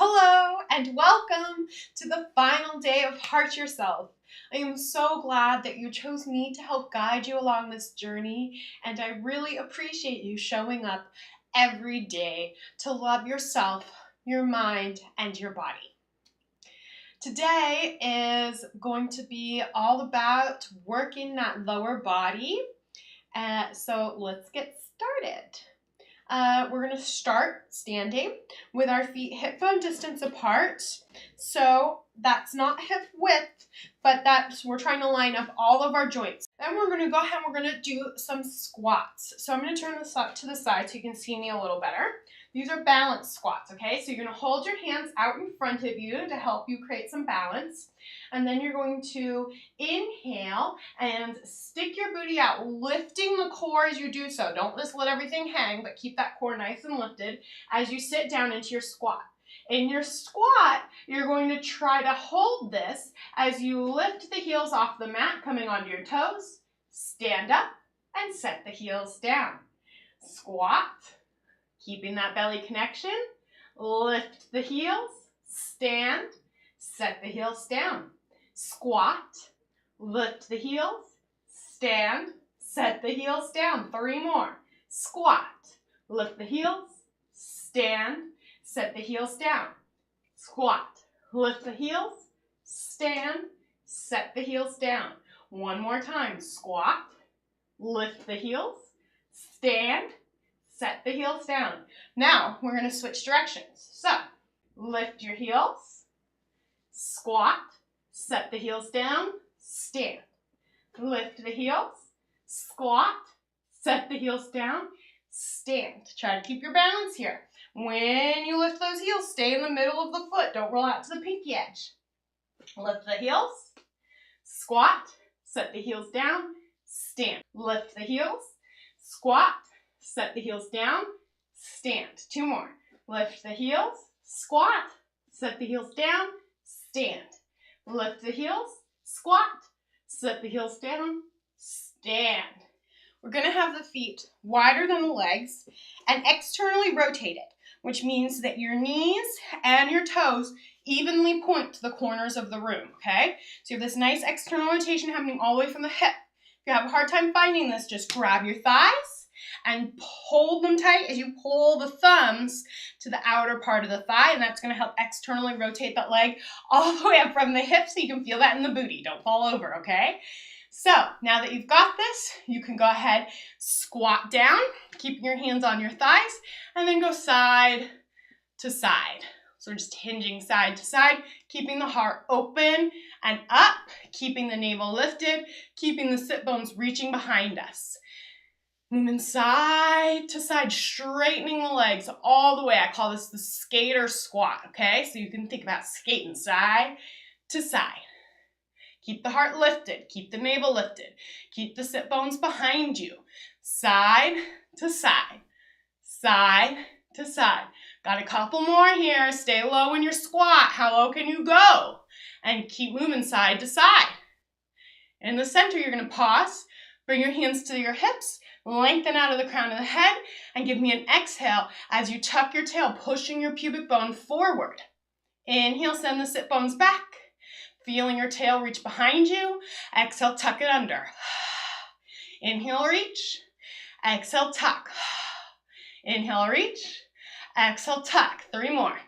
Hello and welcome to the final day of Heart Yourself. I am so glad that you chose me to help guide you along this journey, and I really appreciate you showing up every day to love yourself, your mind, and your body. Today is going to be all about working that lower body, so let's get started. We're going to start standing with our feet hip bone distance apart. So that's not hip width, but we're trying to line up all of our joints. Then we're going to go ahead and we're going to do some squats. So I'm going to turn this up to the side so you can see me a little better. These are balance squats, okay? So you're going to hold your hands out in front of you to help you create some balance. And then you're going to inhale and stick your booty out, lifting the core as you do so. Don't just let everything hang, but keep that core nice and lifted as you sit down into your squat. In your squat, you're going to try to hold this as you lift the heels off the mat, coming onto your toes, stand up, and set the heels down. Squat, keeping that belly connection, lift the heels, stand, set the heels down. Squat, lift the heels, stand, set the heels down. 3 more. Squat, lift the heels, stand, set the heels down. Squat, lift the heels, stand, set the heels down. 1 more time. Squat, lift the heels, stand, set the heels down. Now we're going to switch directions. So lift your heels, squat, set the heels down, stand. Lift the heels, squat, set the heels down, stand. Try to keep your balance here. When you lift those heels, stay in the middle of the foot. Don't roll out to the pinky edge. Lift the heels, squat, set the heels down, stand. Lift the heels, squat, set the heels down, stand. 2 more. Lift the heels, squat, set the heels down, stand. Lift the heels, squat, set the heels down, stand. We're going to have the feet wider than the legs and externally rotated, which means that your knees and your toes evenly point to the corners of the room, okay? So you have this nice external rotation happening all the way from the hip. If you have a hard time finding this, just grab your thighs and hold them tight as you pull the thumbs to the outer part of the thigh, and that's going to help externally rotate that leg all the way up from the hip so you can feel that in the booty. Don't fall over, okay? So now that you've got this, you can go ahead, squat down, keeping your hands on your thighs, and then go side to side. So we're just hinging side to side, keeping the heart open and up, keeping the navel lifted, keeping the sit bones reaching behind us. Moving side to side, straightening the legs all the way. I call this the skater squat, okay? So you can think about skating side to side. Keep the heart lifted. Keep the navel lifted. Keep the sit bones behind you. Side to side. Side to side. Got a couple more here. Stay low in your squat. How low can you go? And keep moving side to side. In the center, you're going to pause. Bring your hands to your hips. Lengthen out of the crown of the head and give me an exhale as you tuck your tail, pushing your pubic bone forward. Inhale, send the sit bones back. Feeling your tail reach behind you. Exhale, tuck it under. Inhale, reach. Exhale, tuck. Inhale, reach. Exhale, tuck. 3 more.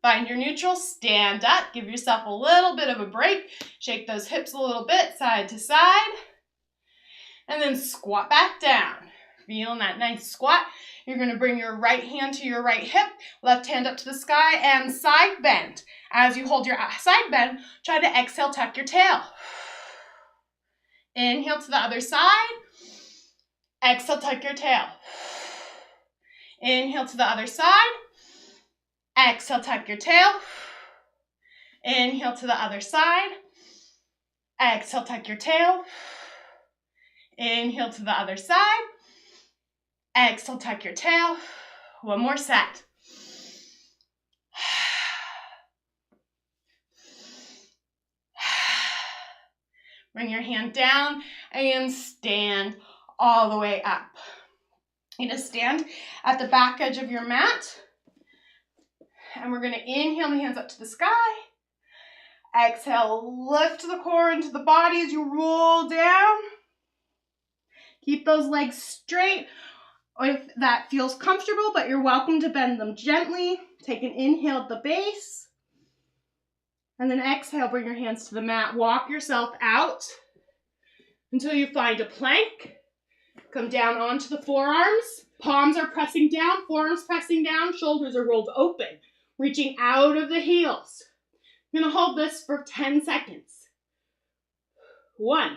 Find your neutral, stand up, give yourself a little bit of a break, shake those hips a little bit, side to side, and then squat back down. Feeling that nice squat. You're going to bring your right hand to your right hip, left hand up to the sky, and side bend. As you hold your side bend, try to exhale, tuck your tail. Inhale to the other side, exhale, tuck your tail. Inhale to the other side. Exhale, tuck your tail. Inhale to the other side. Exhale, tuck your tail. Inhale to the other side. Exhale, tuck your tail. 1 more set. Bring your hand down and stand all the way up. You're going to stand at the back edge of your mat. And we're going to inhale the hands up to the sky. Exhale, lift the core into the body as you roll down. Keep those legs straight if that feels comfortable, but you're welcome to bend them gently. Take an inhale at the base. And then exhale, bring your hands to the mat. Walk yourself out until you find a plank. Come down onto the forearms. Palms are pressing down, forearms pressing down, shoulders are rolled open, reaching out of the heels. You're gonna hold this for 10 seconds. 1,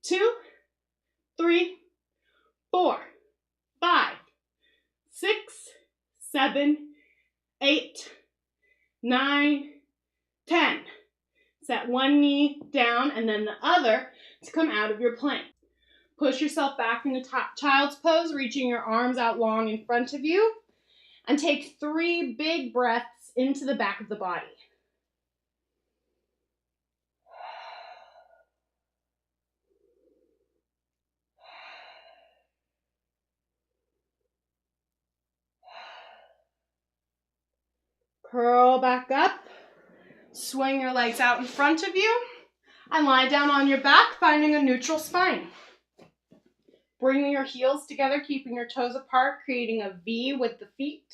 2, 3, 4, 5, 6, 7, 8, 9, 10. Set one knee down and then the other to come out of your plank. Push yourself back into child's pose, reaching your arms out long in front of you. And take 3 big breaths into the back of the body. Curl back up. Swing your legs out in front of you. And lie down on your back, finding a neutral spine. Bring your heels together, keeping your toes apart, creating a V with the feet.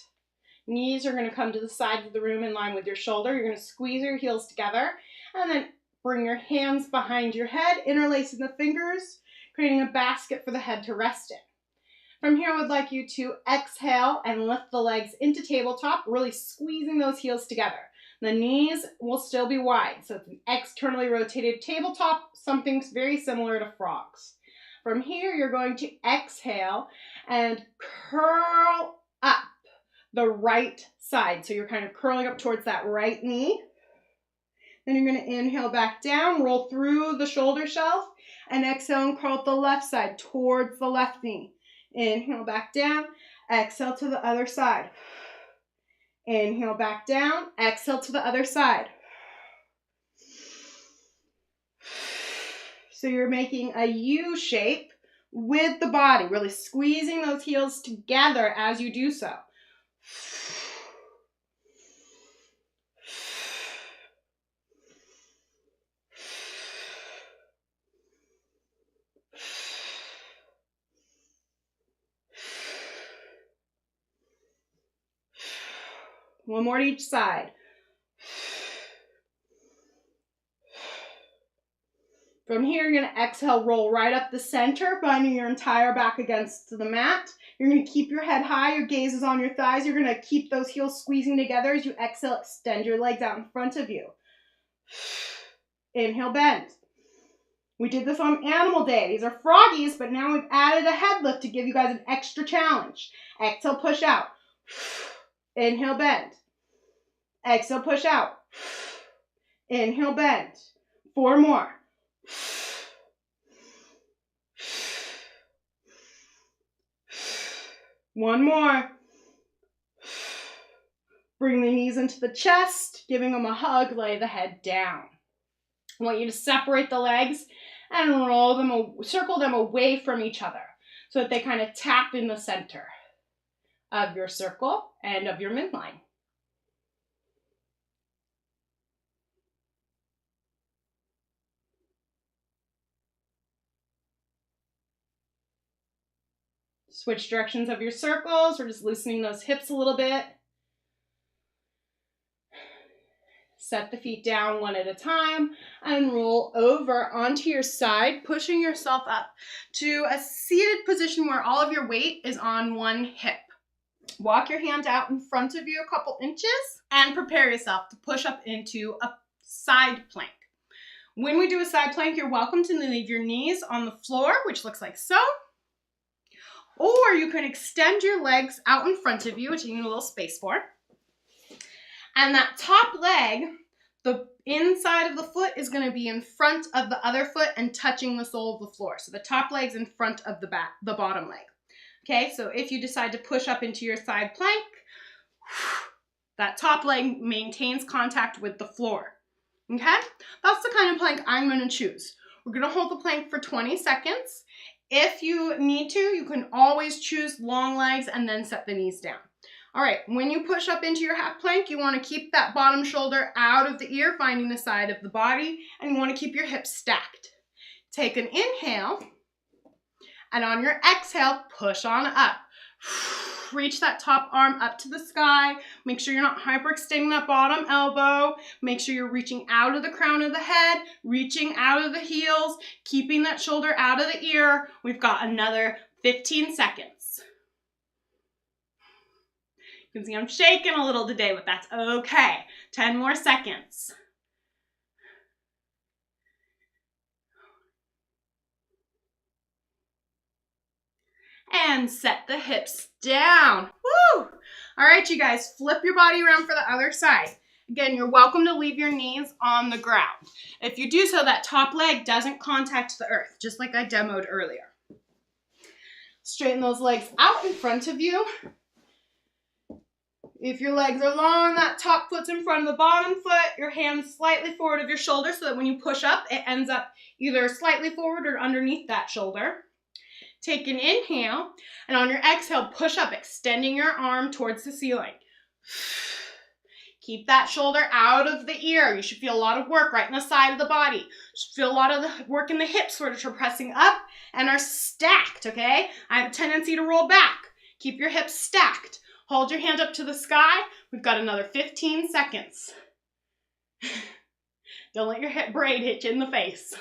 Knees are going to come to the sides of the room in line with your shoulder. You're going to squeeze your heels together and then bring your hands behind your head, interlacing the fingers, creating a basket for the head to rest in. From here, I would like you to exhale and lift the legs into tabletop, really squeezing those heels together. The knees will still be wide, so it's an externally rotated tabletop, something very similar to frogs. From here, you're going to exhale and curl up the right side. So you're kind of curling up towards that right knee. Then you're going to inhale back down, roll through the shoulder shelf, and exhale and curl up the left side towards the left knee. Inhale back down, exhale to the other side. Inhale back down, exhale to the other side. So you're making a U shape with the body, really squeezing those heels together as you do so. One more to each side. From here, you're going to exhale, roll right up the center, finding your entire back against the mat. You're going to keep your head high, your gaze is on your thighs. You're going to keep those heels squeezing together as you exhale, extend your legs out in front of you. Inhale, bend. We did this on Animal Day. These are froggies, but now we've added a head lift to give you guys an extra challenge. Exhale, push out. Inhale, bend. Exhale, push out. Inhale, bend. 4 more. One more. Bring the knees into the chest, giving them a hug, lay the head down. I want you to separate the legs and roll them, circle them away from each other so that they kind of tap in the center of your circle and of your midline. Switch directions of your circles. We're just loosening those hips a little bit. Set the feet down one at a time and roll over onto your side, pushing yourself up to a seated position where all of your weight is on one hip. Walk your hand out in front of you a couple inches and prepare yourself to push up into a side plank. When we do a side plank, you're welcome to leave your knees on the floor, which looks like so. Or you can extend your legs out in front of you, which you need a little space for. And that top leg, the inside of the foot is going to be in front of the other foot and touching the sole of the floor. So the top leg's in front of the bottom leg. Okay, so if you decide to push up into your side plank, that top leg maintains contact with the floor. Okay, that's the kind of plank I'm going to choose. We're going to hold the plank for 20 seconds. If you need to, you can always choose long legs and then set the knees down. All right, when you push up into your half plank, you want to keep that bottom shoulder out of the ear, finding the side of the body, and you want to keep your hips stacked. Take an inhale, and on your exhale, push on up. Reach that top arm up to the sky. Make sure you're not hyperextending that bottom elbow. Make sure you're reaching out of the crown of the head, reaching out of the heels, keeping that shoulder out of the ear. We've got another 15 seconds. You can see I'm shaking a little today, but that's okay. 10 more seconds. And set the hips down. Woo! All right, you guys, flip your body around for the other side. Again, you're welcome to leave your knees on the ground. If you do so, that top leg doesn't contact the earth, just like I demoed earlier. Straighten those legs out in front of you. If your legs are long, that top foot's in front of the bottom foot, your hands slightly forward of your shoulder so that when you push up, it ends up either slightly forward or underneath that shoulder. Take an inhale, and on your exhale, push up, extending your arm towards the ceiling. Keep that shoulder out of the ear. You should feel a lot of work right in the side of the body. You should feel a lot of the work in the hips, which are pressing up and are stacked, okay? I have a tendency to roll back. Keep your hips stacked. Hold your hand up to the sky. We've got another 15 seconds. Don't let your hip braid hit you in the face.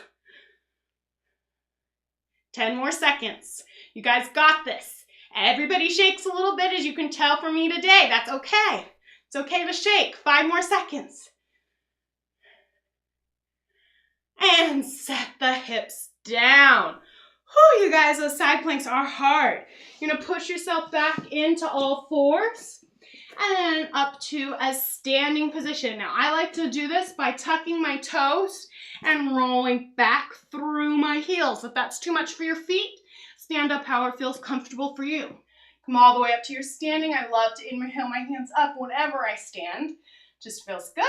10 more seconds. You guys got this. Everybody shakes a little bit, as you can tell from me today. That's okay. It's okay to shake. 5 more seconds. And set the hips down. Whew, you guys, those side planks are hard. You're going to push yourself back into all fours and then up to a standing position. Now, I like to do this by tucking my toes and rolling back through my heels. If that's too much for your feet, stand up however feels comfortable for you. Come all the way up to your standing. I love to inhale my hands up whenever I stand. Just feels good.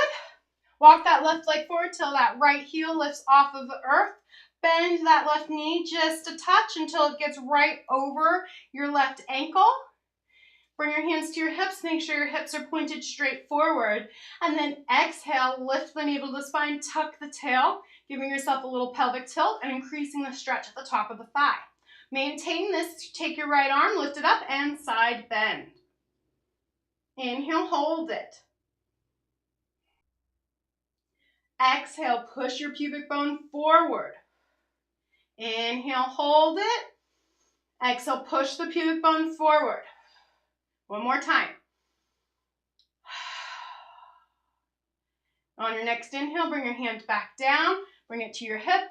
Walk that left leg forward till that right heel lifts off of the earth. Bend that left knee just a touch until it gets right over your left ankle. Bring your hands to your hips. Make sure your hips are pointed straight forward. And then exhale, lift the navel to the spine, tuck the tail, giving yourself a little pelvic tilt and increasing the stretch at the top of the thigh. Maintain this. Take your right arm, lift it up, and side bend. Inhale, hold it. Exhale, push your pubic bone forward. Inhale, hold it. Exhale, push the pubic bone forward. One more time. On your next inhale, bring your hand back down, bring it to your hip,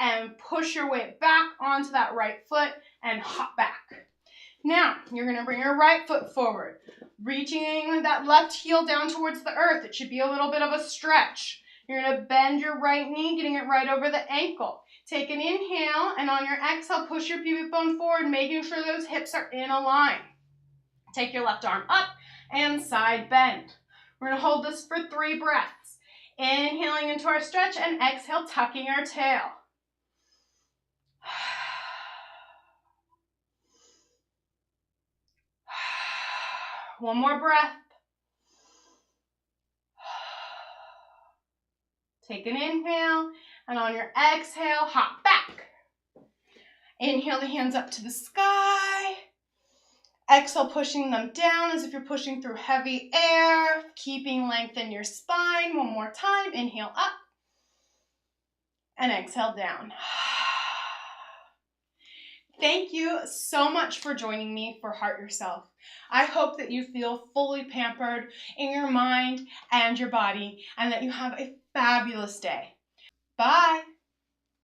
and push your weight back onto that right foot and hop back. Now, you're going to bring your right foot forward, reaching that left heel down towards the earth. It should be a little bit of a stretch. You're going to bend your right knee, getting it right over the ankle. Take an inhale, and on your exhale, push your pubic bone forward, making sure those hips are in a line. Take your left arm up and side bend. We're going to hold this for 3 breaths. Inhaling into our stretch and exhale, tucking our tail. One more breath. Take an inhale, and on your exhale, hop back. Inhale the hands up to the sky. Exhale, pushing them down as if you're pushing through heavy air, keeping length in your spine. One more time. Inhale up and exhale down. Thank you so much for joining me for Heart Yourself. I hope that you feel fully pampered in your mind and your body, and that you have a fabulous day. Bye.